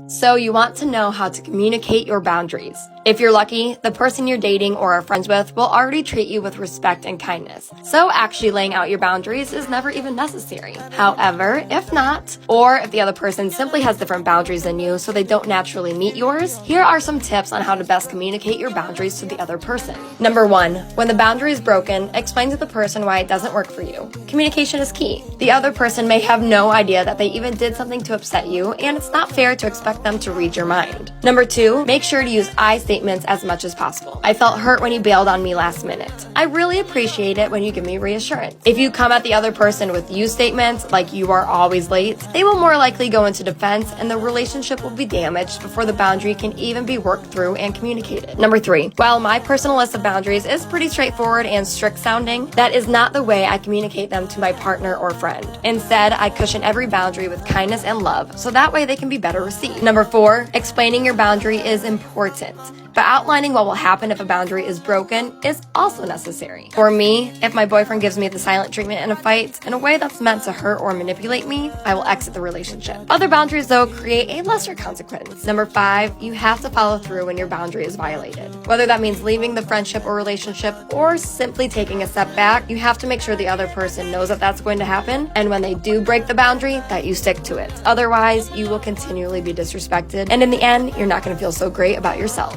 So you want to know how to communicate your boundaries. If you're lucky, the person you're dating or are friends with will already treat you with respect and kindness. So actually laying out your boundaries is never even necessary. However, if not, or if the other person simply has different boundaries than you so they don't naturally meet yours, here are some tips on how to best communicate your boundaries to the other person. Number 1, when the boundary is broken, explain to the person why it doesn't work for you. Communication is key. The other person may have no idea that they even did something to upset you, and it's not fair to expect them to read your mind. Number 2, make sure to use I statements as much as possible. I felt hurt when you bailed on me last minute. I really appreciate it when you give me reassurance. If you come at the other person with you statements, like you are always late, they will more likely go into defense and the relationship will be damaged before the boundary can even be worked through and communicated. Number 3, while my personal list of boundaries is pretty straightforward and strict sounding, that is not the way I communicate them to my partner or friend. Instead, I cushion every boundary with kindness and love, so that way they can be better received. Number 4, explaining your boundary is important, but outlining what will happen if a boundary is broken is also necessary. For me, if my boyfriend gives me the silent treatment in a fight in a way that's meant to hurt or manipulate me, I will exit the relationship. Other boundaries, though, create a lesser consequence. Number 5, you have to follow through when your boundary is violated. Whether that means leaving the friendship or relationship or simply taking a step back, you have to make sure the other person knows that that's going to happen, and when they do break the boundary, that you stick to it. Otherwise, you will continually be disrespected, and in the end, you're not going to feel so great about yourself.